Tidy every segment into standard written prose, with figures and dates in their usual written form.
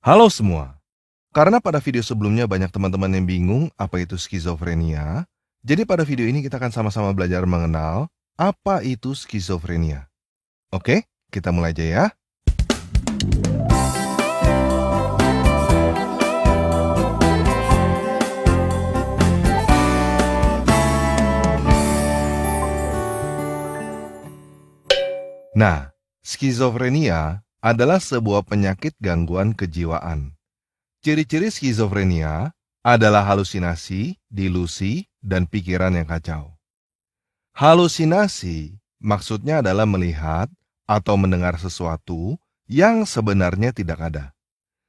Halo semua, karena pada video sebelumnya banyak teman-teman yang bingung apa itu skizofrenia, jadi pada video ini kita akan sama-sama belajar mengenal apa itu skizofrenia. Oke, kita mulai aja ya. Nah, skizofrenia adalah sebuah penyakit gangguan kejiwaan. Ciri-ciri skizofrenia adalah halusinasi, delusi, dan pikiran yang kacau. Halusinasi maksudnya adalah melihat atau mendengar sesuatu yang sebenarnya tidak ada.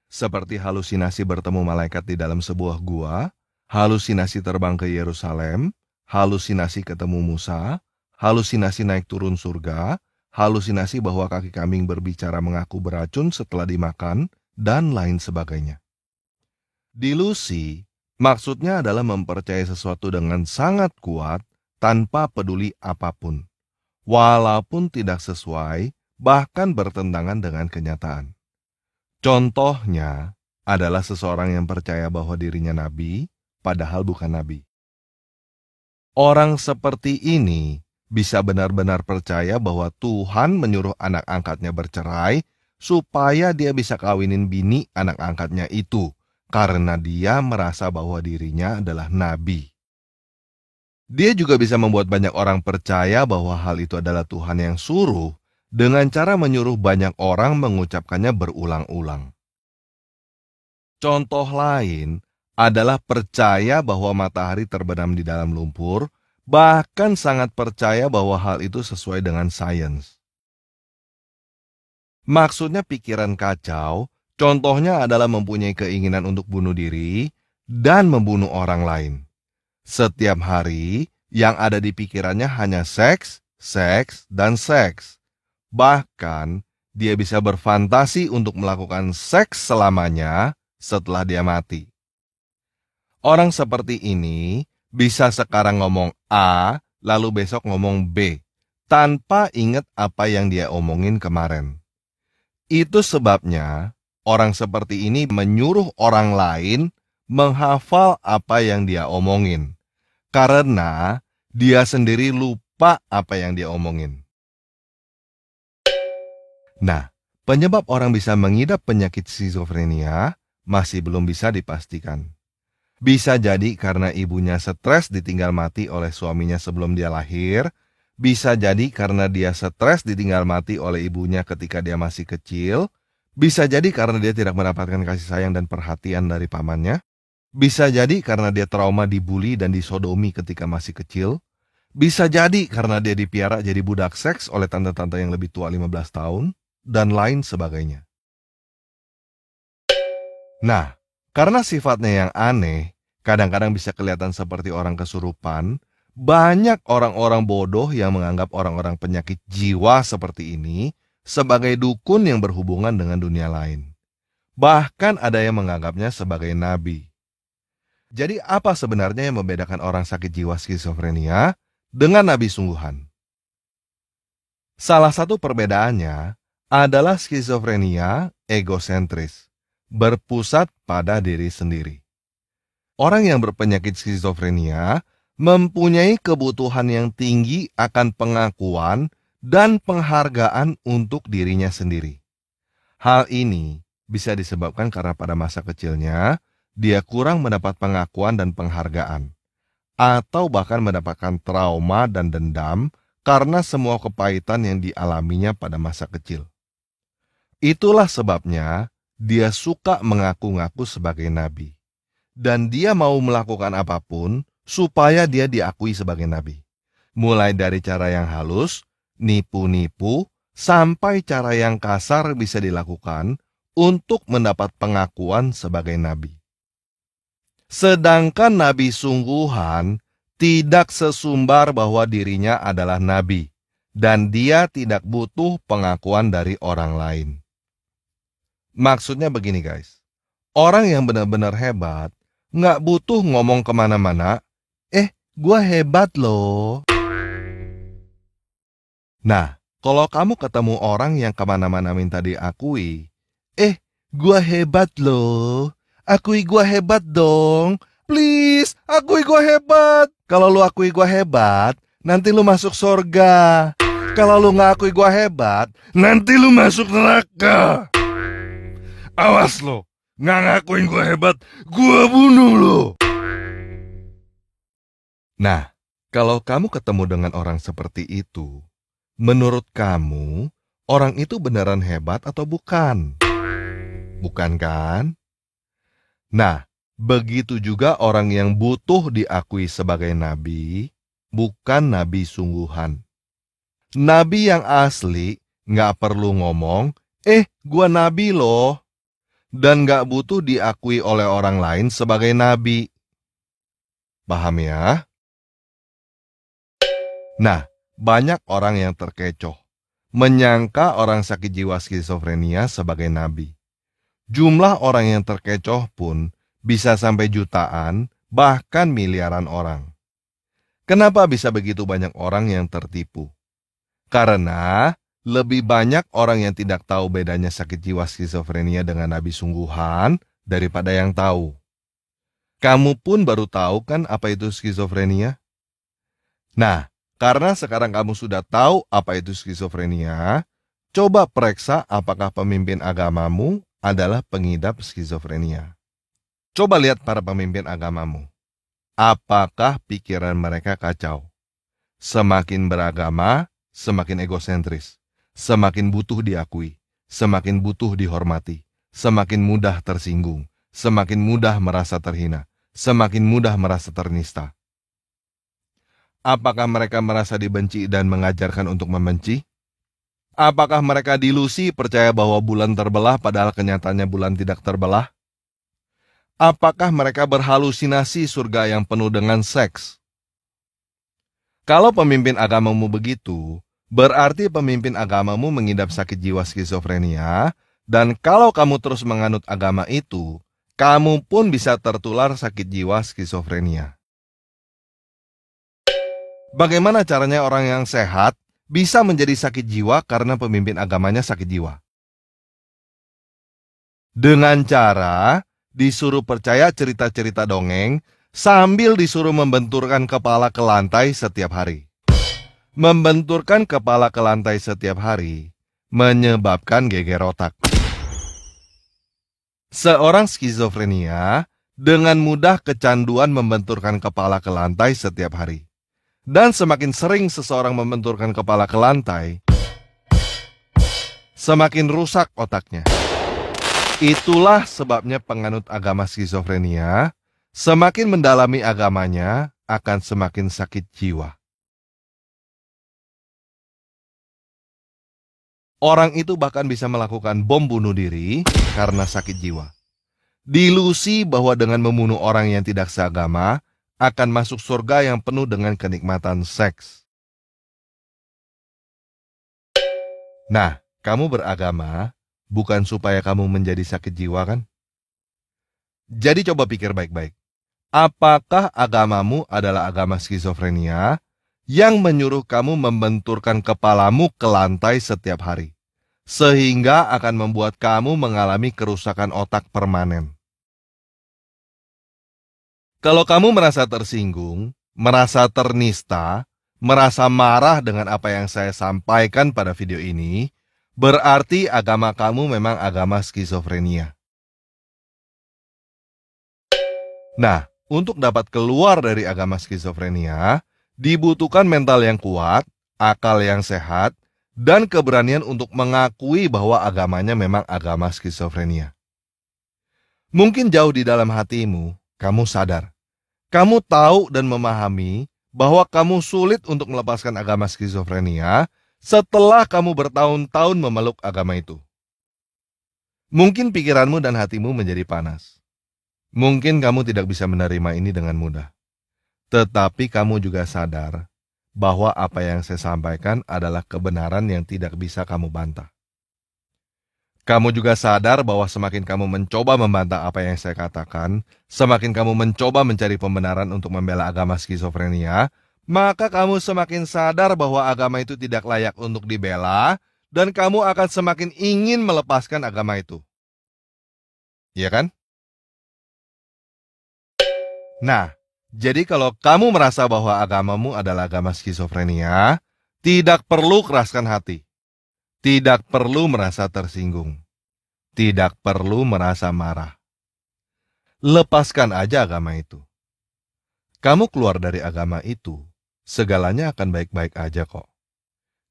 Seperti halusinasi bertemu malaikat di dalam sebuah gua, halusinasi terbang ke Yerusalem, halusinasi ketemu Musa, halusinasi naik turun surga, halusinasi bahwa kaki kambing berbicara mengaku beracun setelah dimakan, dan lain sebagainya. Delusi maksudnya adalah mempercayai sesuatu dengan sangat kuat tanpa peduli apapun, walaupun tidak sesuai, bahkan bertentangan dengan kenyataan. Contohnya adalah seseorang yang percaya bahwa dirinya nabi, padahal bukan nabi. Orang seperti ini bisa benar-benar percaya bahwa Tuhan menyuruh anak angkatnya bercerai supaya dia bisa kawinin bini anak angkatnya itu, karena dia merasa bahwa dirinya adalah nabi. Dia juga bisa membuat banyak orang percaya bahwa hal itu adalah Tuhan yang suruh dengan cara menyuruh banyak orang mengucapkannya berulang-ulang. Contoh lain adalah percaya bahwa matahari terbenam di dalam lumpur, bahkan sangat percaya bahwa hal itu sesuai dengan sains. Maksudnya pikiran kacau, contohnya adalah mempunyai keinginan untuk bunuh diri dan membunuh orang lain. Setiap hari, yang ada di pikirannya hanya seks, seks, dan seks. Bahkan, dia bisa berfantasi untuk melakukan seks selamanya setelah dia mati. Orang seperti ini bisa sekarang ngomong A, lalu besok ngomong B, tanpa ingat apa yang dia omongin kemarin. Itu sebabnya orang seperti ini menyuruh orang lain menghafal apa yang dia omongin, karena dia sendiri lupa apa yang dia omongin. Nah, penyebab orang bisa mengidap penyakit skizofrenia masih belum bisa dipastikan. Bisa jadi karena ibunya stres ditinggal mati oleh suaminya sebelum dia lahir. Bisa jadi karena dia stres ditinggal mati oleh ibunya ketika dia masih kecil. Bisa jadi karena dia tidak mendapatkan kasih sayang dan perhatian dari pamannya. Bisa jadi karena dia trauma dibully dan disodomi ketika masih kecil. Bisa jadi karena dia dipiara jadi budak seks oleh tante-tante yang lebih tua 15 tahun. Dan lain sebagainya. Nah, karena sifatnya yang aneh, kadang-kadang bisa kelihatan seperti orang kesurupan, banyak orang-orang bodoh yang menganggap orang-orang penyakit jiwa seperti ini sebagai dukun yang berhubungan dengan dunia lain. Bahkan ada yang menganggapnya sebagai nabi. Jadi apa sebenarnya yang membedakan orang sakit jiwa skizofrenia dengan nabi sungguhan? Salah satu perbedaannya adalah skizofrenia egosentris, berpusat pada diri sendiri. Orang yang berpenyakit skizofrenia mempunyai kebutuhan yang tinggi akan pengakuan dan penghargaan untuk dirinya sendiri. Hal ini bisa disebabkan karena pada masa kecilnya dia kurang mendapat pengakuan dan penghargaan, atau bahkan mendapatkan trauma dan dendam karena semua kepahitan yang dialaminya pada masa kecil. Itulah sebabnya dia suka mengaku-ngaku sebagai nabi. Dan dia mau melakukan apapun supaya dia diakui sebagai nabi. Mulai dari cara yang halus, nipu-nipu, sampai cara yang kasar bisa dilakukan untuk mendapat pengakuan sebagai nabi. Sedangkan nabi sungguhan tidak sesumbar bahwa dirinya adalah nabi, dan dia tidak butuh pengakuan dari orang lain. Maksudnya begini guys, orang yang benar-benar hebat nggak butuh ngomong kemana-mana, gua hebat loh. Nah, kalau kamu ketemu orang yang kemana-mana minta diakui, Gua hebat loh. Akui gua hebat dong. Please, akui gua hebat. Kalau lu akui gua hebat, nanti lu masuk surga. Kalau lu nggak akui gua hebat, nanti lu masuk neraka. Awas lo, nggak ngakuin gua hebat, gua bunuh lo. Nah, kalau kamu ketemu dengan orang seperti itu, menurut kamu, orang itu beneran hebat atau bukan? Bukan kan? Nah, begitu juga orang yang butuh diakui sebagai nabi, bukan nabi sungguhan. Nabi yang asli nggak perlu ngomong, gua nabi loh. Dan nggak butuh diakui oleh orang lain sebagai nabi. Paham ya? Nah, banyak orang yang terkecoh, menyangka orang sakit jiwa skizofrenia sebagai nabi. Jumlah orang yang terkecoh pun bisa sampai jutaan, bahkan miliaran orang. Kenapa bisa begitu banyak orang yang tertipu? Karena lebih banyak orang yang tidak tahu bedanya sakit jiwa skizofrenia dengan nabi sungguhan daripada yang tahu. Kamu pun baru tahu kan apa itu skizofrenia? Nah, karena sekarang kamu sudah tahu apa itu skizofrenia, coba periksa apakah pemimpin agamamu adalah pengidap skizofrenia. Coba lihat para pemimpin agamamu. Apakah pikiran mereka kacau? Semakin beragama, semakin egosentris. Semakin butuh diakui, semakin butuh dihormati, semakin mudah tersinggung, semakin mudah merasa terhina, semakin mudah merasa ternista. Apakah mereka merasa dibenci dan mengajarkan untuk membenci? Apakah mereka delusi percaya bahwa bulan terbelah padahal kenyataannya bulan tidak terbelah? Apakah mereka berhalusinasi surga yang penuh dengan seks? Kalau pemimpin agamamu begitu, berarti pemimpin agamamu mengidap sakit jiwa skizofrenia, dan kalau kamu terus menganut agama itu, kamu pun bisa tertular sakit jiwa skizofrenia. Bagaimana caranya orang yang sehat bisa menjadi sakit jiwa karena pemimpin agamanya sakit jiwa? Dengan cara disuruh percaya cerita-cerita dongeng sambil disuruh membenturkan kepala ke lantai setiap hari. Membenturkan kepala ke lantai setiap hari menyebabkan geger otak. Seorang skizofrenia dengan mudah kecanduan membenturkan kepala ke lantai setiap hari. Dan semakin sering seseorang membenturkan kepala ke lantai, semakin rusak otaknya. Itulah sebabnya penganut agama skizofrenia semakin mendalami agamanya akan semakin sakit jiwa. Orang itu bahkan bisa melakukan bom bunuh diri karena sakit jiwa. Delusi bahwa dengan membunuh orang yang tidak seagama akan masuk surga yang penuh dengan kenikmatan seks. Nah, kamu beragama bukan supaya kamu menjadi sakit jiwa kan? Jadi coba pikir baik-baik. Apakah agamamu adalah agama skizofrenia yang menyuruh kamu membenturkan kepalamu ke lantai setiap hari, sehingga akan membuat kamu mengalami kerusakan otak permanen? Kalau kamu merasa tersinggung, merasa ternista, merasa marah dengan apa yang saya sampaikan pada video ini, berarti agama kamu memang agama skizofrenia. Nah, untuk dapat keluar dari agama skizofrenia, dibutuhkan mental yang kuat, akal yang sehat, dan keberanian untuk mengakui bahwa agamanya memang agama skizofrenia. Mungkin jauh di dalam hatimu, kamu sadar. Kamu tahu dan memahami bahwa kamu sulit untuk melepaskan agama skizofrenia setelah kamu bertahun-tahun memeluk agama itu. Mungkin pikiranmu dan hatimu menjadi panas. Mungkin kamu tidak bisa menerima ini dengan mudah. Tetapi kamu juga sadar bahwa apa yang saya sampaikan adalah kebenaran yang tidak bisa kamu bantah. Kamu juga sadar bahwa semakin kamu mencoba membantah apa yang saya katakan, semakin kamu mencoba mencari pembenaran untuk membela agama skizofrenia, maka kamu semakin sadar bahwa agama itu tidak layak untuk dibela, dan kamu akan semakin ingin melepaskan agama itu. Iya kan? Nah, jadi kalau kamu merasa bahwa agamamu adalah agama skizofrenia, tidak perlu keraskan hati. Tidak perlu merasa tersinggung. Tidak perlu merasa marah. Lepaskan aja agama itu. Kamu keluar dari agama itu, segalanya akan baik-baik aja kok.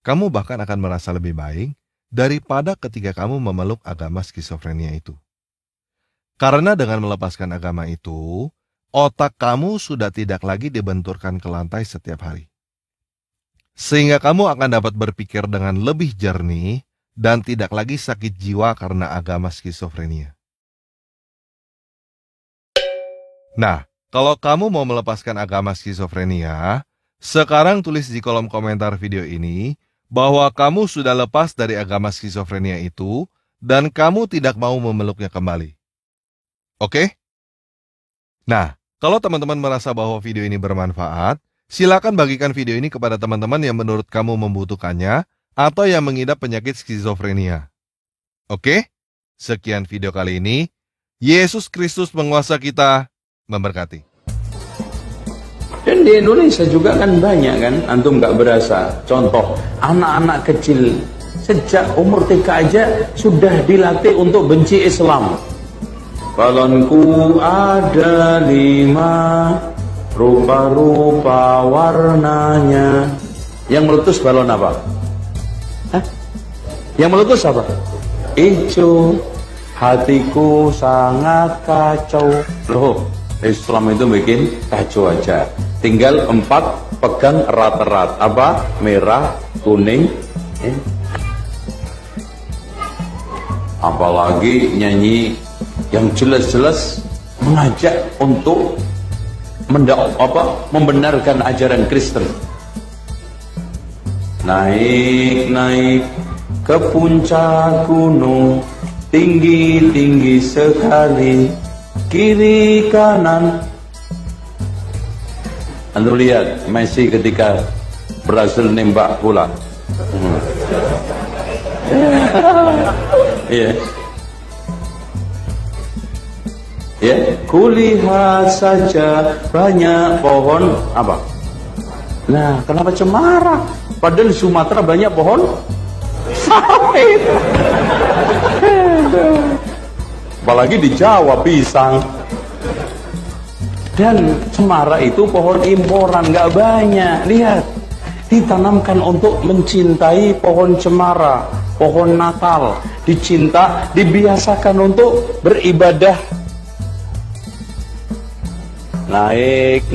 Kamu bahkan akan merasa lebih baik daripada ketika kamu memeluk agama skizofrenia itu. Karena dengan melepaskan agama itu, otak kamu sudah tidak lagi dibenturkan ke lantai setiap hari. Sehingga kamu akan dapat berpikir dengan lebih jernih dan tidak lagi sakit jiwa karena agama skizofrenia. Nah, kalau kamu mau melepaskan agama skizofrenia, sekarang tulis di kolom komentar video ini bahwa kamu sudah lepas dari agama skizofrenia itu dan kamu tidak mau memeluknya kembali. Oke? Nah, kalau teman-teman merasa bahwa video ini bermanfaat, silakan bagikan video ini kepada teman-teman yang menurut kamu membutuhkannya atau yang mengidap penyakit skizofrenia. Oke? Sekian video kali ini. Yesus Kristus penguasa kita memberkati. Dan di Indonesia juga kan banyak kan, antum nggak berasa. Contoh, anak-anak kecil sejak umur TK aja sudah dilatih untuk benci Islam. Balonku ada 5, rupa-rupa warnanya. Yang meletus balon apa? Hah? Yang meletus apa? Ijo. Hatiku sangat kacau. Loh, Islam itu bikin kacau aja. Tinggal 4 pegang erat-erat. Apa? Merah, kuning. Apalagi nyanyi yang jelas-jelas mengajak untuk membenarkan ajaran Kristen. Naik ke puncak gunung, tinggi-tinggi sekali, kiri kanan. Anda lihat Messi ketika berhasil nembak bola. Iya. Ya, kulihat saja banyak pohon apa? Nah, kenapa cemara? Padahal di Sumatera banyak pohon sawit. Apalagi di Jawa pisang. Dan cemara itu pohon imporan, nggak banyak. Lihat, ditanamkan untuk mencintai pohon cemara, pohon Natal, dicinta, dibiasakan untuk beribadah. Naik.